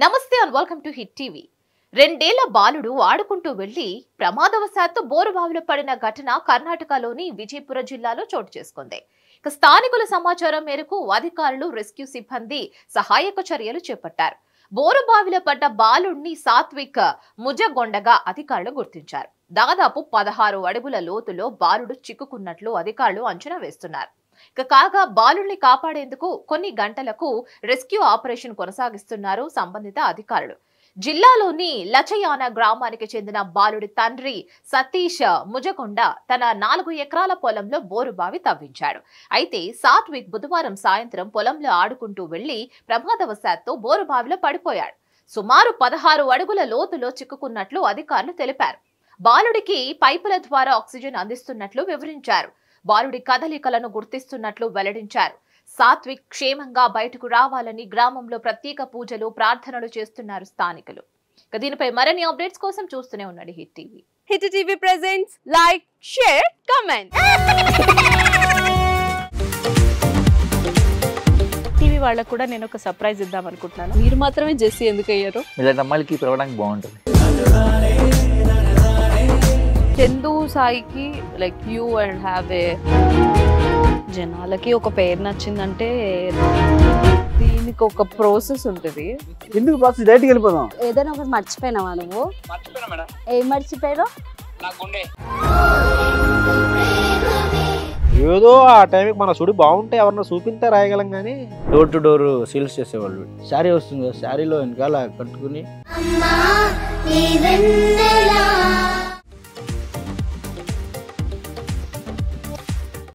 నమస్తే and welcome to hit TV. రెండేళ్ల బాలుడు ఆడుకుంటూ వెళ్లి ప్రమాదవశాత్తు బోరుబావిలో పడిన ఘటన కర్ణాటకలోని విజయపుర జిల్లాలో చోటు చేసుకుంది. స్థానికుల సమాచారం మేరకు అధికారులు రెస్క్యూ సిబ్బంది సహాయక చర్యలు చేపట్టారు. బోరుబావిలో పడ్డ బాలుడిని సాత్విక్ ముజగొండగా అధికారులు గుర్తించారు. దాదాపు 16 అడుగుల లోతులో బాలుడు చిక్కుకున్నట్లు అధికారులు అంచనా వేస్తున్నారు. కాగా బాలుడిని కాపాడేందుకు కొన్ని గంటలకు రెస్క్యూ ఆపరేషన్ కొనసాగిస్తున్నారు సంబంధిత అధికారులు. జిల్లాలోని లచయాన గ్రామానికి చెందిన బాలుడి తండ్రి సతీష్ ముజగొండ తన 4 ఎకరాల పొలంలో బోరుబావి తవ్వించాడు. అయితే సాత్విక్ బుధవారం సాయంత్రం పొలంలో ఆడుకుంటూ వెళ్లి ప్రమాదవశాత్తు బోరుబావిలో పడిపోయాడు. సుమారు 16 అడుగుల లోతులో చిక్కుకున్నట్లు అధికారులు తెలిపారు. బాలుడికి పైపుల ద్వారా ఆక్సిజన్ అందిస్తున్నట్లు వివరించారు. బాలుడి కదలికలను గుర్తిస్తున్నట్లు వెల్లడించారు. సాత్విక్ క్షేమంగా బయటకు రావాలని గ్రామంలో ప్రత్యేక పూజలు ప్రార్థనలు చేస్తున్నారు స్థానికులు. దీనిపై మరిన్ని అప్డేట్స్ కోసం చూస్తూనే ఉండండి hit TV. Hit TV presents like, share, comment. TV వాళ్ళకు కూడా నేను ఒక సర్ప్రైజ్ ఇద్దాం అనుకుంటున్నాను. మీరు మాత్రమే జెస్సీ ఎందుకు అయ్యారు? ఇలాంటి అమ్మాయిలకి పిలవడానికి బాగుంటుంది. చందు సాయికి like you and have a జనాలకి ఒక పేరు నచ్చిందంటే దీనికి ఒక ప్రాసెస్ ఉంటుంది. ఎందుకు ప్రాసెస్ డైరెక్ట్‌గా వెళ్ళిపోదాం. ఏదైనా ఒకటి మర్చిపోయినావా నువ్వు? మర్చిపోయినా మేడం. ఏం మర్చిపోయావు? నా గుండె. ఏదో ఆ టైంకి మన సుడి బాగుంటే ఎవరన్నా చూపిస్తే రాయగలం కానీ డోర్ టు డోర్ సేల్స్ చేసేవాళ్ళు. శారీ వస్తుంది, శారీలో వెనకాల కట్టుకుని